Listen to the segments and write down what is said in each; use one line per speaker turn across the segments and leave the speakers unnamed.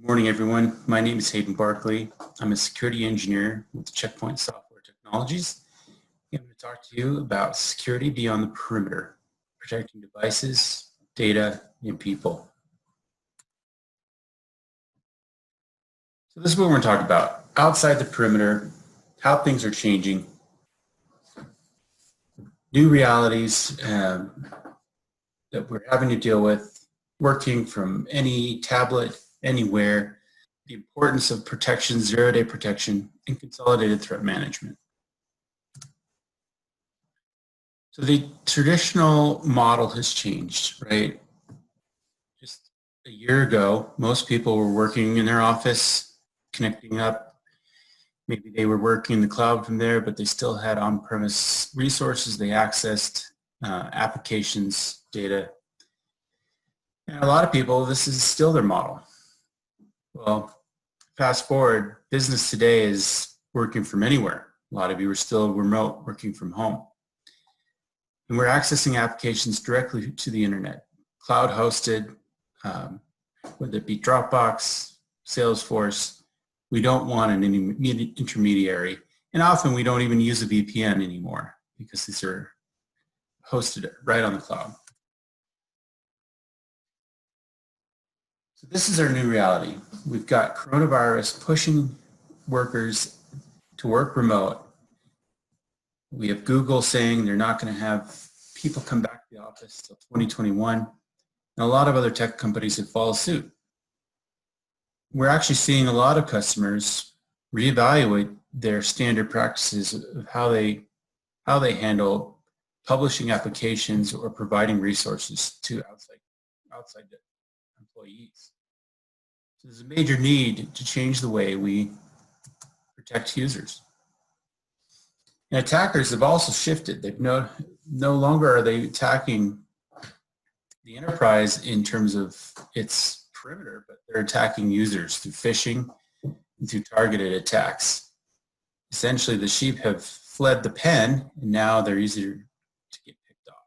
Good morning, everyone. My name is Haden Barkley. I'm a security engineer with Checkpoint Software Technologies. I'm going to talk to you about security beyond the perimeter, protecting devices, data, and people. So this is what we're going to talk about. Outside the perimeter, how things are changing, new realities that we're having to deal with, working from any tablet, anywhere, the importance of protection, zero-day protection, and consolidated threat management. So the traditional model has changed, right? Just a year ago, most people were working in their office, connecting up. Maybe they were working in the cloud from there, but they still had on-premise resources. They accessed applications, data. And a lot of people, this is still their model. Well, fast forward, business today is working from anywhere. A lot of you are still remote, working from home. And we're accessing applications directly to the internet, cloud hosted, whether it be Dropbox, Salesforce. We don't want an intermediary. And often we don't even use a VPN anymore because these are hosted right on the cloud. So this is our new reality. We've got coronavirus pushing workers to work remote. We have Google saying they're not going to have people come back to the office until 2021. And a lot of other tech companies have followed suit. We're actually seeing a lot of customers reevaluate their standard practices of how they handle publishing applications or providing resources to outside employees. So there's a major need to change the way we protect users. And attackers have also shifted. They've no longer are they attacking the enterprise in terms of its perimeter, but they're attacking users through phishing and through targeted attacks. Essentially, the sheep have fled the pen, and now they're easier to get picked off.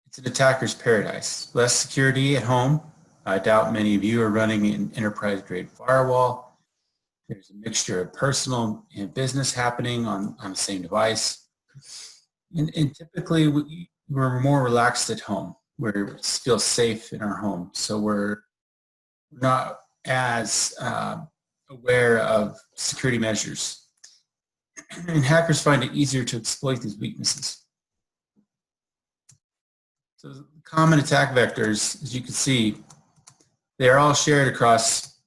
It's an attacker's paradise. Less security at home. I doubt many of you are running an enterprise-grade firewall. There's a mixture of personal and business happening on the same device. And typically, we're more relaxed at home. We feel safe in our home. So we're not as aware of security measures. And hackers find it easier to exploit these weaknesses. So the common attack vectors, as you can see, they are all shared across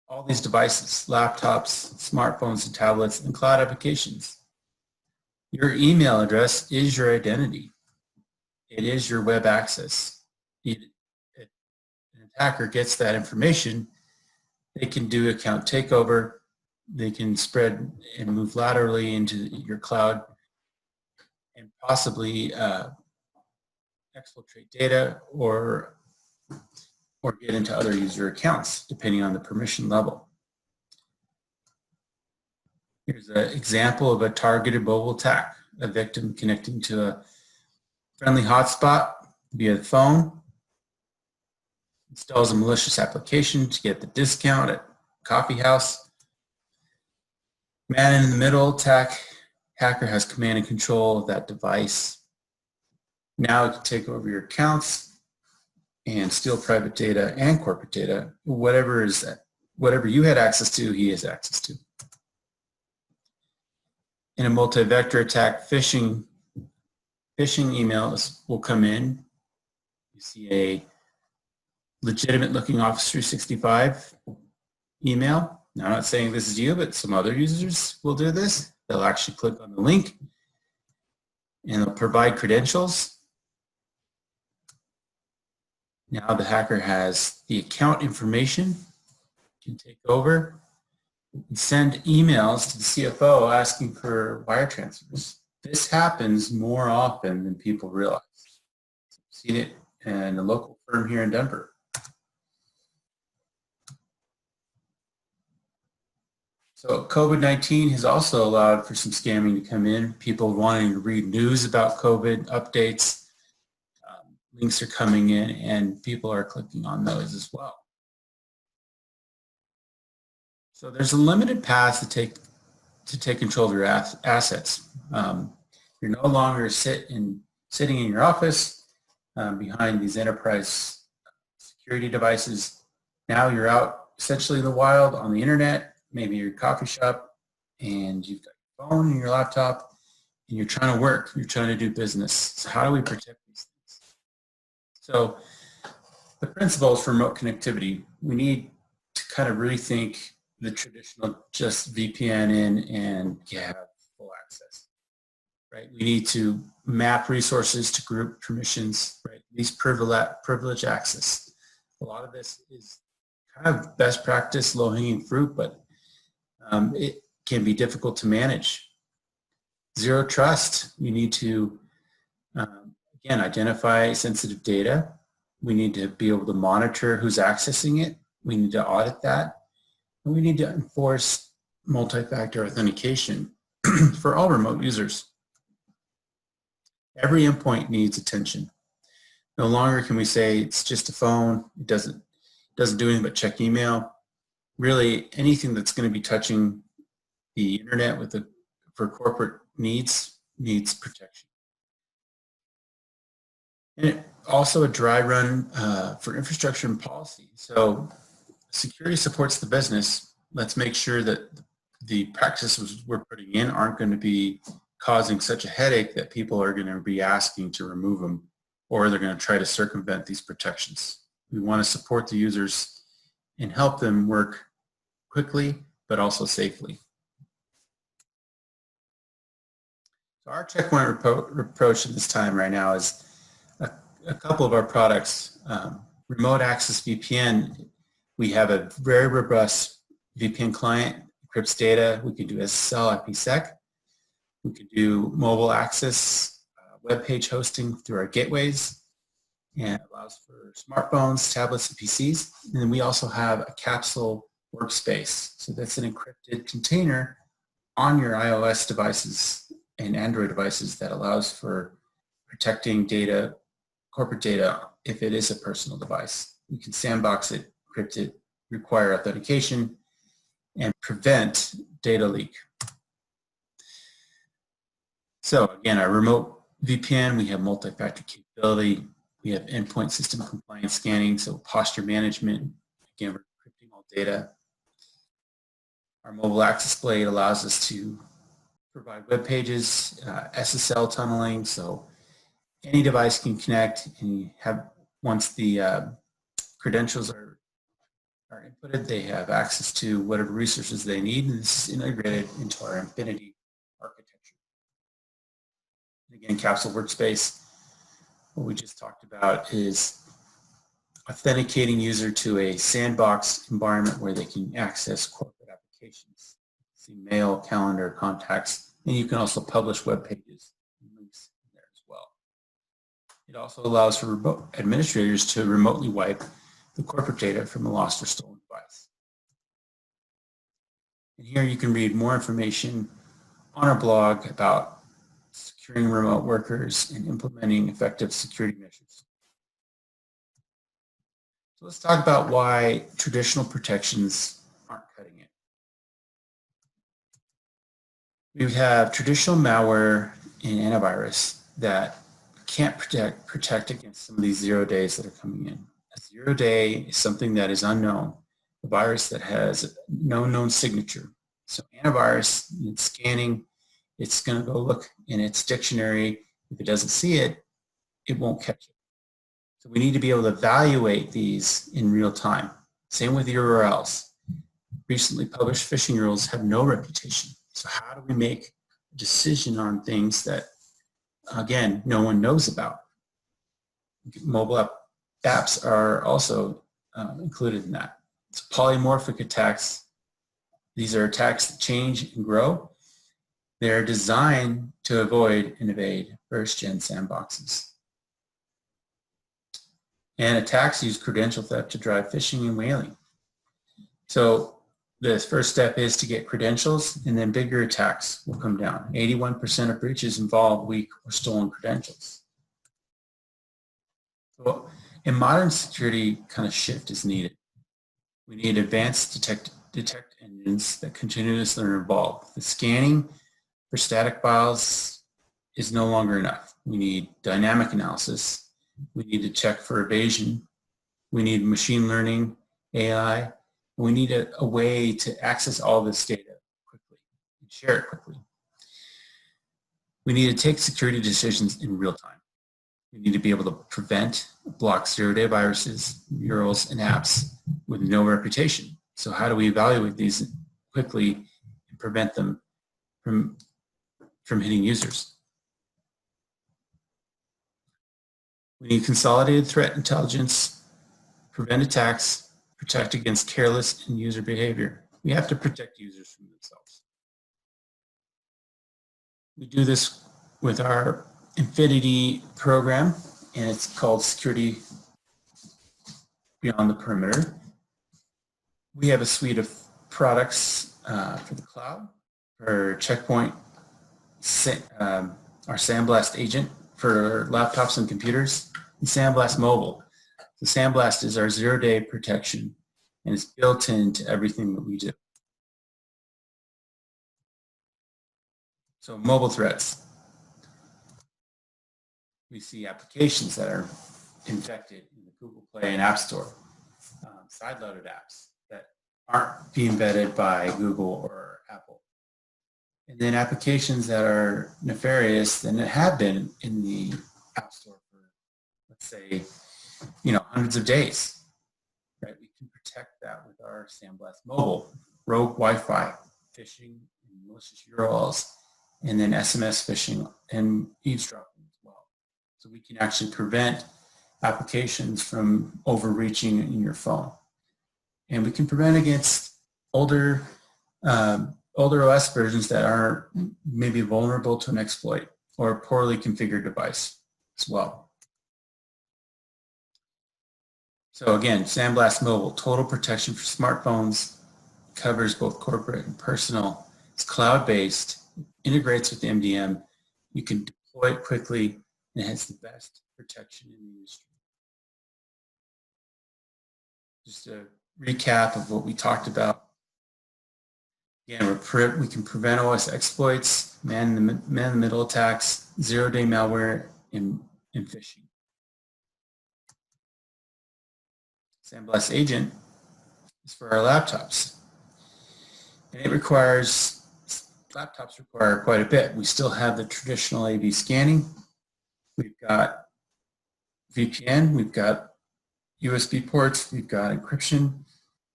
all these devices, laptops, smartphones, and tablets, and cloud applications. Your email address is your identity. It is your web access. An attacker gets that information. They can do account takeover. They can spread and move laterally into your cloud and possibly exfiltrate data or get into other user accounts, depending on the permission level. Here's an example of a targeted mobile attack, a victim connecting to a friendly hotspot via the phone, installs a malicious application to get the discount at coffee house. Man in the middle attack, hacker has command and control of that device. Now it can take over your accounts and steal private data and corporate data, whatever you had access to, he has access to. In a multi-vector attack, phishing emails will come in. You see a legitimate looking Office 365 email. Now, I'm not saying this is you, but some other users will do this. They'll actually click on the link and they'll provide credentials. Now the hacker has the account information, can take over and send emails to the CFO asking for wire transfers. This happens more often than people realize. I've seen it in a local firm here in Denver. So COVID-19 has also allowed for some scamming to come in, people wanting to read news about COVID updates, links are coming in and people are clicking on those as well. So there's a limited path to take control of your assets. You're no longer sitting in your office behind these enterprise security devices. Now you're out essentially in the wild on the internet, maybe your coffee shop, and you've got your phone and your laptop, and you're trying to work, you're trying to do business. So how do we protect these things? So the principles for remote connectivity, we need to kind of rethink the traditional just VPN in and have full access, right? We need to map resources to group permissions, right? These privilege access. A lot of this is kind of best practice, low-hanging fruit, but it can be difficult to manage. Zero trust, we need to, again, identify sensitive data. We need to be able to monitor who's accessing it. We need to audit that. And we need to enforce multi-factor authentication for all remote users. Every endpoint needs attention. No longer can we say it's just a phone, it doesn't do anything but check email. Really, anything that's going to be touching the internet for corporate needs protection. And also a dry run for infrastructure and policy. So security supports the business. Let's make sure that the practices we're putting in aren't going to be causing such a headache that people are going to be asking to remove them, or they're going to try to circumvent these protections. We want to support the users and help them work quickly, but also safely. So our checkpoint approach at this time right now is a couple of our products. Remote Access VPN, we have a very robust VPN client, encrypts data. We can do SSL, IPsec. We could do mobile access, web page hosting through our gateways, and it allows for smartphones, tablets, and PCs. And then we also have a capsule workspace. So that's an encrypted container on your iOS devices and Android devices that allows for protecting data, corporate data, if it is a personal device. We can sandbox it, encrypt it, require authentication, and prevent data leak. So again, our remote VPN, we have multi-factor capability. We have endpoint system compliance scanning, so posture management. Again, we're encrypting all data. Our mobile access blade allows us to provide web pages, SSL tunneling, so any device can connect and once the credentials are inputted, they have access to whatever resources they need, and this is integrated into our Infinity architecture. Again, Capsule Workspace, what we just talked about is authenticating user to a sandbox environment where they can access corporate applications, see mail, calendar, contacts, and you can also publish web pages and links there as well. It also allows for remote administrators to remotely wipe the corporate data from a lost or stolen device. And here you can read more information on our blog about securing remote workers and implementing effective security measures. So let's talk about why traditional protections aren't cutting it. We have traditional malware and antivirus that can't protect against some of these 0 days that are coming in. A 0 day is something that is unknown, a virus that has no known signature. So antivirus, it's scanning, it's going to go look in its dictionary. If it doesn't see it, it won't catch it. So we need to be able to evaluate these in real time. Same with URLs. Recently published phishing rules have no reputation. So how do we make a decision on things that, again, no one knows about? Mobile apps are also included in that. So polymorphic attacks, these are attacks that change and grow. They're designed to avoid and evade first-gen sandboxes. And attacks use credential theft to drive phishing and whaling. So the first step is to get credentials, and then bigger attacks will come down. 81% of breaches involve weak or stolen credentials. So a modern security kind of shift is needed. We need advanced detect engines that continuously evolve. The scanning for static files is no longer enough. We need dynamic analysis. We need to check for evasion. We need machine learning, AI. We need a way to access all this data quickly and share it quickly. We need to take security decisions in real time. We need to be able to prevent, block zero-day viruses, URLs, and apps with no reputation. So how do we evaluate these quickly and prevent them from hitting users? We need consolidated threat intelligence, prevent attacks, protect against careless and user behavior. We have to protect users from themselves. We do this with our Infinity program, and it's called Security Beyond the Perimeter. We have a suite of products for the cloud, for Checkpoint, our SandBlast Agent for laptops and computers, and SandBlast Mobile. So SandBlast is our zero-day protection, and it's built into everything that we do. So mobile threats. We see applications that are infected in the Google Play and App Store, side-loaded apps that aren't being vetted by Google or Apple. And then applications that are nefarious and that have been in the App Store for, let's say, hundreds of days. Right? We can protect that with our SandBlast Mobile, rogue Wi-Fi, phishing, and malicious URLs, and then SMS phishing and eavesdropping. So we can actually prevent applications from overreaching in your phone. And we can prevent against older OS versions that are maybe vulnerable to an exploit or a poorly configured device as well. So again, SandBlast Mobile, total protection for smartphones, covers both corporate and personal. It's cloud-based, integrates with MDM. You can deploy it quickly, and it has the best protection in the industry. Just a recap of what we talked about. Again, we can prevent OS exploits, man-in-the-middle attacks, zero-day malware, and phishing. SandBlast Agent is for our laptops. And laptops require quite a bit. We still have the traditional AV scanning. We've got VPN, we've got USB ports, we've got encryption.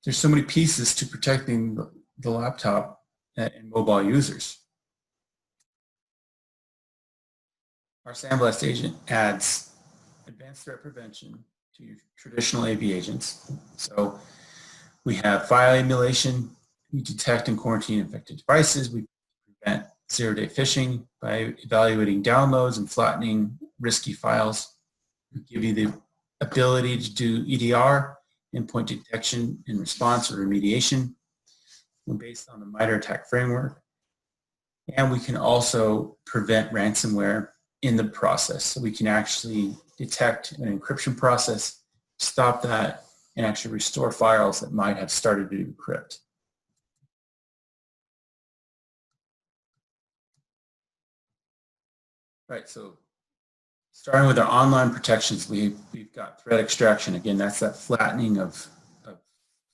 There's so many pieces to protecting the laptop and mobile users. Our SandBlast Agent adds advanced threat prevention to your traditional AV agents. So we have file emulation, we detect and quarantine infected devices, we prevent zero-day phishing by evaluating downloads and flattening risky files. We give you the ability to do EDR, endpoint detection and response or remediation. We're based on the MITRE ATT&CK framework. And we can also prevent ransomware in the process. So we can actually detect an encryption process, stop that, and actually restore files that might have started to encrypt. Right, so starting with our online protections, we've got threat extraction. Again, that's that flattening of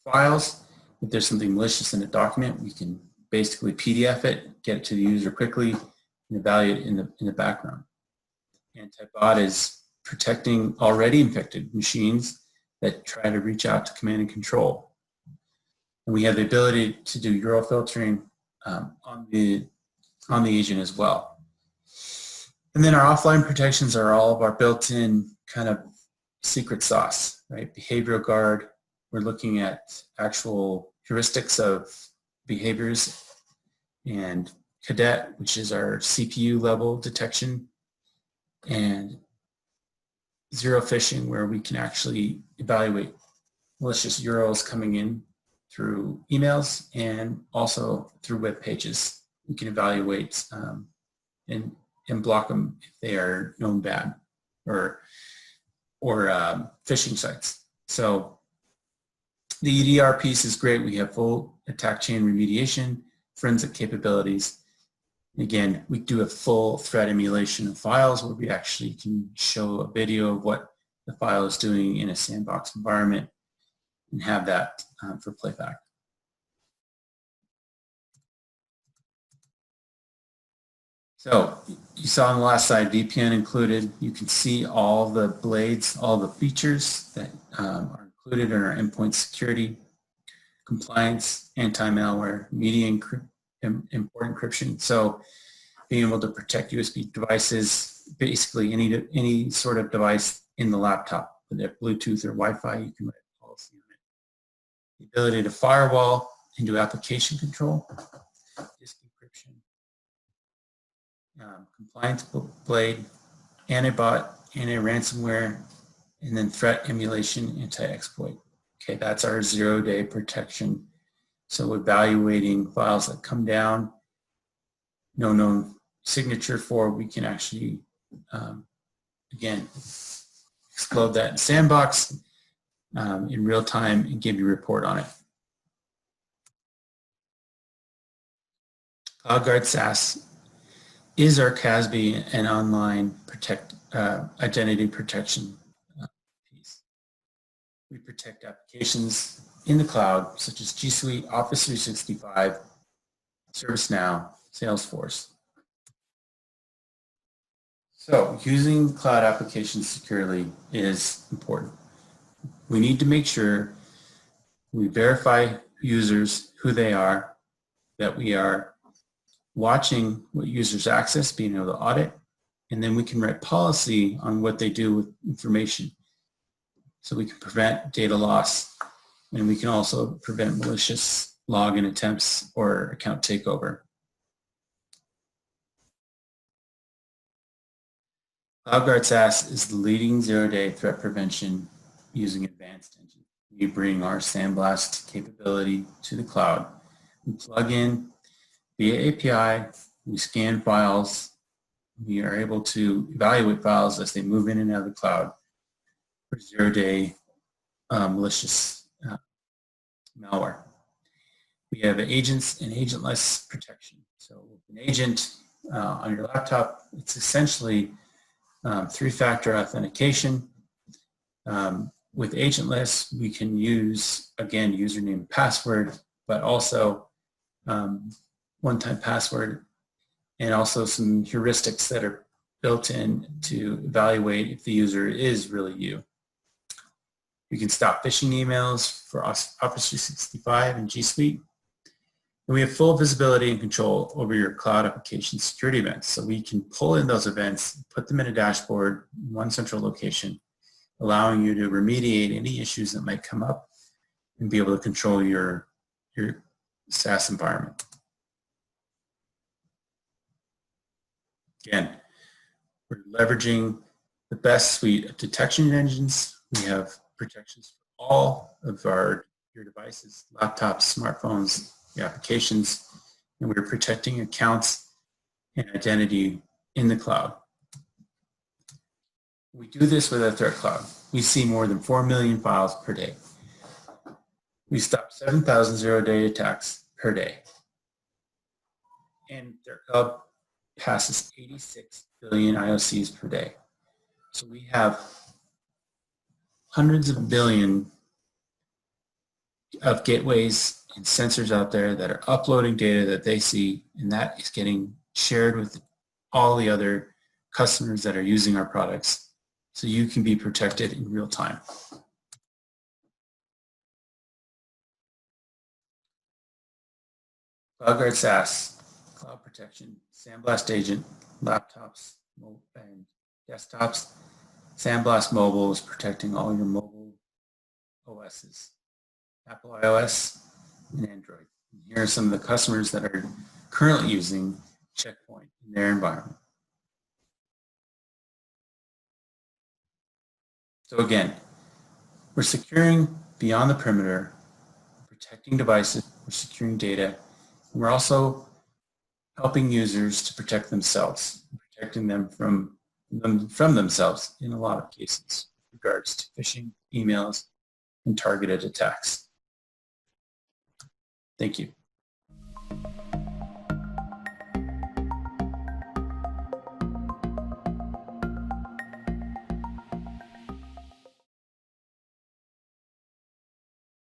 files. If there's something malicious in a document, we can basically PDF it, get it to the user quickly, and evaluate it in the background. Antibot is protecting already infected machines that try to reach out to command and control. And we have the ability to do URL filtering on the agent as well. And then our offline protections are all of our built-in kind of secret sauce, right? Behavioral guard, we're looking at actual heuristics of behaviors, and cadet, which is our CPU level detection, and zero phishing, where we can actually evaluate malicious URLs coming in through emails and also through web pages. We can evaluate and block them if they are known bad or phishing sites. So the EDR piece is great. We have full attack chain remediation, forensic capabilities. Again, we do a full threat emulation of files where we actually can show a video of what the file is doing in a sandbox environment and have that for playback. So you saw on the last slide, VPN included. You can see all the blades, all the features that are included in our endpoint security, compliance, anti-malware, media import encryption. So being able to protect USB devices, basically any sort of device in the laptop, whether it's Bluetooth or Wi-Fi, you can write a policy on it. The ability to firewall and do application control, disk encryption, compliance blade, anti-bot, anti-ransomware, and then threat emulation, anti-exploit. Okay, that's our zero-day protection. So evaluating files that come down, no known signature for, we can actually, again, explode that in Sandbox in real time and give you a report on it. CloudGuard SaaS is our CASB and online identity protection piece. We protect applications in the cloud, such as G Suite, Office 365, ServiceNow, Salesforce. So using cloud applications securely is important. We need to make sure we verify users, who they are, that we are watching what users access, being able to audit, and then we can write policy on what they do with information. So we can prevent data loss, and we can also prevent malicious login attempts or account takeover. CloudGuard SaaS is the leading zero-day threat prevention using advanced engine. We bring our SandBlast capability to the cloud. We plug in via API, we scan files, we are able to evaluate files as they move in and out of the cloud for zero-day malicious malware. We have agents and agentless protection. So with an agent on your laptop, it's essentially three-factor authentication. With agentless, we can use, again, username and password, but also one-time password, and also some heuristics that are built in to evaluate if the user is really you. We can stop phishing emails for Office 365 and G Suite. And we have full visibility and control over your cloud application security events. So we can pull in those events, put them in a dashboard in one central location, allowing you to remediate any issues that might come up and be able to control your SaaS environment. Again, we're leveraging the best suite of detection engines. We have protections for all of your devices, laptops, smartphones, the applications, and we're protecting accounts and identity in the cloud. We do this with our threat cloud. We see more than 4 million files per day. We stop 7,000 zero-day attacks per day. And their cloud passes 86 billion IOCs per day. So we have hundreds of billion of gateways and sensors out there that are uploading data that they see, and that is getting shared with all the other customers that are using our products, so you can be protected in real time. CloudGuard SaaS, cloud protection, SandBlast Agent, laptops and desktops. SandBlast Mobile is protecting all your mobile OSs, Apple iOS and Android. And here are some of the customers that are currently using Checkpoint in their environment. So again, we're securing beyond the perimeter, protecting devices, we're securing data, and we're also helping users to protect themselves, protecting them from themselves in a lot of cases. regards to phishing emails and targeted attacks. Thank you.